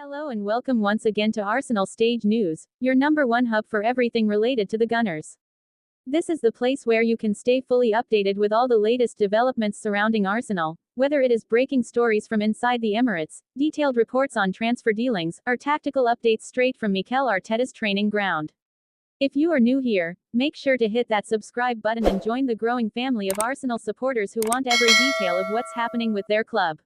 Hello and welcome once again to Arsenal Stage News, your number one hub for everything related to the Gunners. This is the place where you can stay fully updated with all the latest developments surrounding Arsenal, whether it is breaking stories from inside the Emirates, detailed reports on transfer dealings, or tactical updates straight from Mikel Arteta's training ground. If you are new here, make sure to hit that subscribe button and join the growing family of Arsenal supporters who want every detail of what's happening with their club.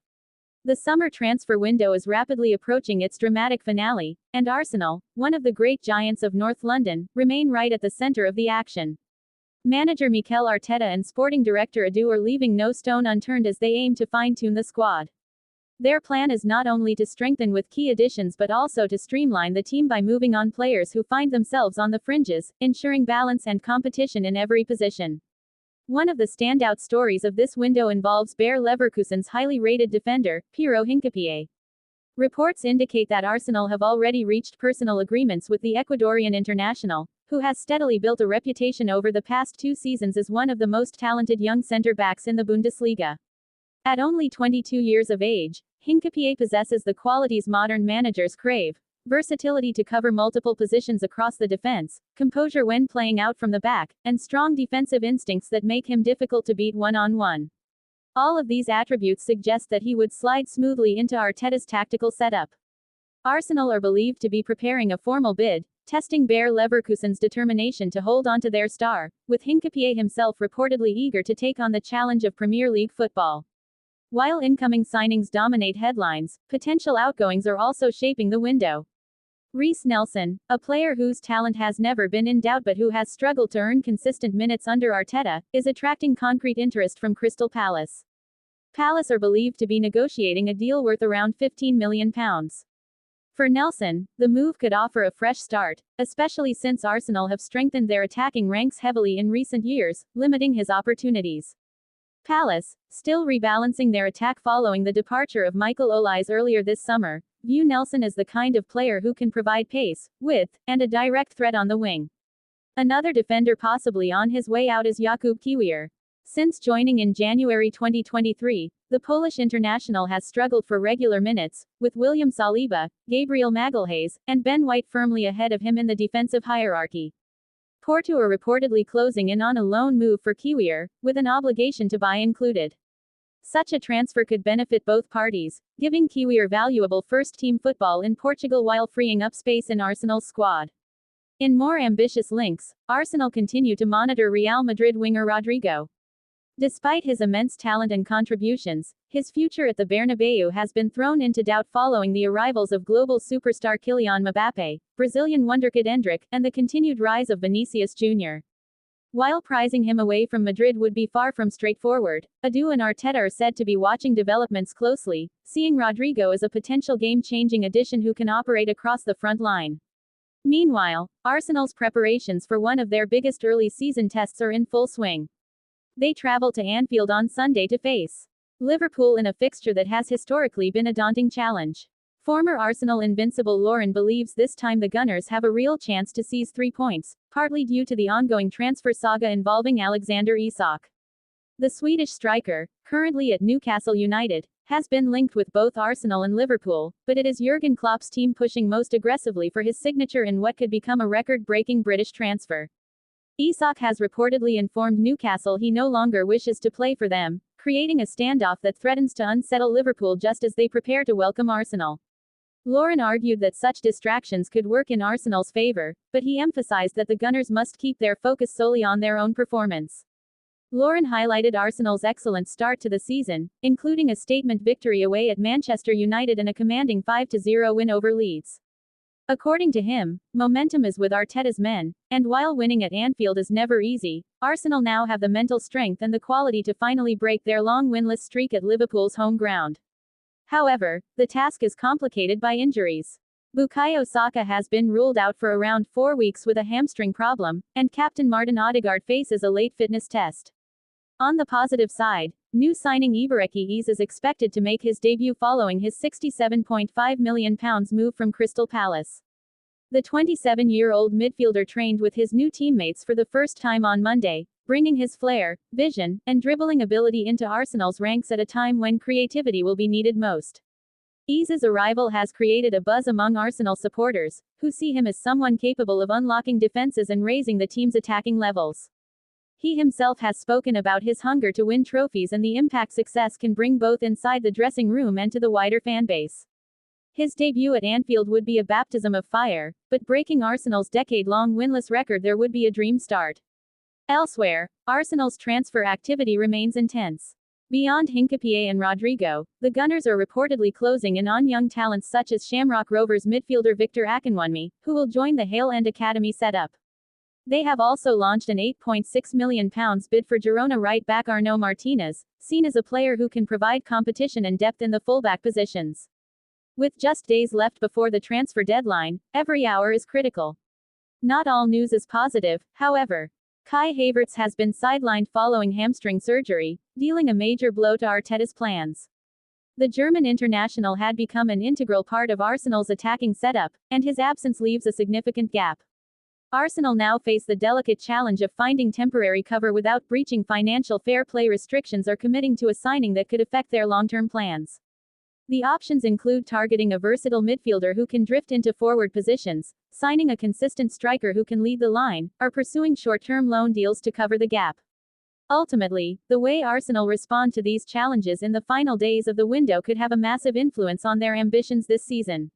The summer transfer window is rapidly approaching its dramatic finale, and Arsenal, one of the great giants of North London, remain right at the center of the action. Manager Mikel Arteta and sporting director Edu are leaving no stone unturned as they aim to fine-tune the squad. Their plan is not only to strengthen with key additions but also to streamline the team by moving on players who find themselves on the fringes, ensuring balance and competition in every position. One of the standout stories of this window involves Bayer Leverkusen's highly rated defender, Piero Hincapié. Reports indicate that Arsenal have already reached personal agreements with the Ecuadorian international, who has steadily built a reputation over the past 2 seasons as one of the most talented young centre-backs in the Bundesliga. At only 22 years of age, Hincapié possesses the qualities modern managers crave: versatility to cover multiple positions across the defense, composure when playing out from the back, and strong defensive instincts that make him difficult to beat one-on-one. All of these attributes suggest that he would slide smoothly into Arteta's tactical setup. Arsenal are believed to be preparing a formal bid, testing Bayer Leverkusen's determination to hold onto their star, with Hincapié himself reportedly eager to take on the challenge of Premier League football. While incoming signings dominate headlines, potential outgoings are also shaping the window. Reiss Nelson, a player whose talent has never been in doubt but who has struggled to earn consistent minutes under Arteta, is attracting concrete interest from Crystal Palace. Palace are believed to be negotiating a deal worth around £15 million. For Nelson, the move could offer a fresh start, especially since Arsenal have strengthened their attacking ranks heavily in recent years, limiting his opportunities. Palace, still rebalancing their attack following the departure of Michael Olise earlier this summer, view Nelson as the kind of player who can provide pace, width, and a direct threat on the wing. Another defender possibly on his way out is Jakub Kiwior. Since joining in January 2023, the Polish international has struggled for regular minutes, with William Saliba, Gabriel Magalhaes, and Ben White firmly ahead of him in the defensive hierarchy. Porto are reportedly closing in on a loan move for Kiwior, with an obligation to buy included. Such a transfer could benefit both parties, giving Kiwior valuable first-team football in Portugal while freeing up space in Arsenal's squad. In more ambitious links, Arsenal continue to monitor Real Madrid winger Rodrigo. Despite his immense talent and contributions, his future at the Bernabeu has been thrown into doubt following the arrivals of global superstar Kylian Mbappé, Brazilian wonderkid Endrick, and the continued rise of Vinicius Jr. While prizing him away from Madrid would be far from straightforward, Edu and Arteta are said to be watching developments closely, seeing Rodrigo as a potential game-changing addition who can operate across the front line. Meanwhile, Arsenal's preparations for one of their biggest early season tests are in full swing. They travel to Anfield on Sunday to face Liverpool in a fixture that has historically been a daunting challenge. Former Arsenal invincible Lauren believes this time the Gunners have a real chance to seize 3 points, partly due to the ongoing transfer saga involving Alexander Isak. The Swedish striker, currently at Newcastle United, has been linked with both Arsenal and Liverpool, but it is Jurgen Klopp's team pushing most aggressively for his signature in what could become a record-breaking British transfer. Isak has reportedly informed Newcastle he no longer wishes to play for them, creating a standoff that threatens to unsettle Liverpool just as they prepare to welcome Arsenal. Lauren argued that such distractions could work in Arsenal's favour, but he emphasized that the Gunners must keep their focus solely on their own performance. Lauren highlighted Arsenal's excellent start to the season, including a statement victory away at Manchester United and a commanding 5-0 win over Leeds. According to him, momentum is with Arteta's men, and while winning at Anfield is never easy, Arsenal now have the mental strength and the quality to finally break their long winless streak at Liverpool's home ground. However, the task is complicated by injuries. Bukayo Saka has been ruled out for around 4 weeks with a hamstring problem, and captain Martin Odegaard faces a late fitness test. On the positive side, new signing Ibaraki is expected to make his debut following his £67.5 million move from Crystal Palace. The 27-year-old midfielder trained with his new teammates for the first time on Monday, bringing his flair, vision, and dribbling ability into Arsenal's ranks at a time when creativity will be needed most. Eze's arrival has created a buzz among Arsenal supporters, who see him as someone capable of unlocking defenses and raising the team's attacking levels. He himself has spoken about his hunger to win trophies and the impact success can bring both inside the dressing room and to the wider fanbase. His debut at Anfield would be a baptism of fire, but breaking Arsenal's decade-long winless record there would be a dream start. Elsewhere, Arsenal's transfer activity remains intense. Beyond Hincapié and Rodrigo, the Gunners are reportedly closing in on young talents such as Shamrock Rovers midfielder Victor Akinwunmi, who will join the Hale End Academy setup. They have also launched an £8.6 million bid for Girona right-back Arnaud Martinez, seen as a player who can provide competition and depth in the fullback positions. With just days left before the transfer deadline, every hour is critical. Not all news is positive, however. Kai Havertz has been sidelined following hamstring surgery, dealing a major blow to Arteta's plans. The German international had become an integral part of Arsenal's attacking setup, and his absence leaves a significant gap. Arsenal now face the delicate challenge of finding temporary cover without breaching financial fair play restrictions or committing to a signing that could affect their long-term plans. The options include targeting a versatile midfielder who can drift into forward positions, signing a consistent striker who can lead the line, or pursuing short-term loan deals to cover the gap. Ultimately, the way Arsenal respond to these challenges in the final days of the window could have a massive influence on their ambitions this season.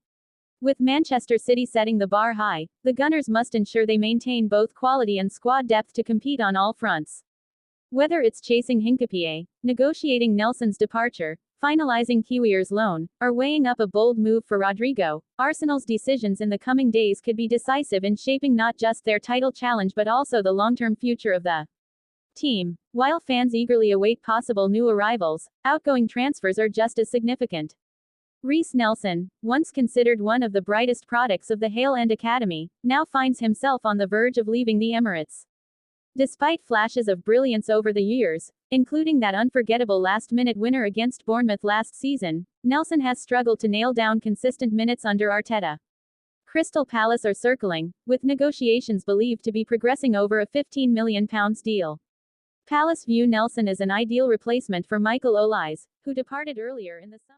With Manchester City setting the bar high, the Gunners must ensure they maintain both quality and squad depth to compete on all fronts. Whether it's chasing Hincapié, negotiating Nelson's departure, finalizing Kiwier's loan, or weighing up a bold move for Rodrigo, Arsenal's decisions in the coming days could be decisive in shaping not just their title challenge but also the long-term future of the team. While fans eagerly await possible new arrivals, outgoing transfers are just as significant. Reiss Nelson, once considered one of the brightest products of the Hale End Academy, now finds himself on the verge of leaving the Emirates. Despite flashes of brilliance over the years, including that unforgettable last-minute winner against Bournemouth last season, Nelson has struggled to nail down consistent minutes under Arteta. Crystal Palace are circling, with negotiations believed to be progressing over a £15 million deal. Palace view Nelson as an ideal replacement for Michael Olise, who departed earlier in the summer.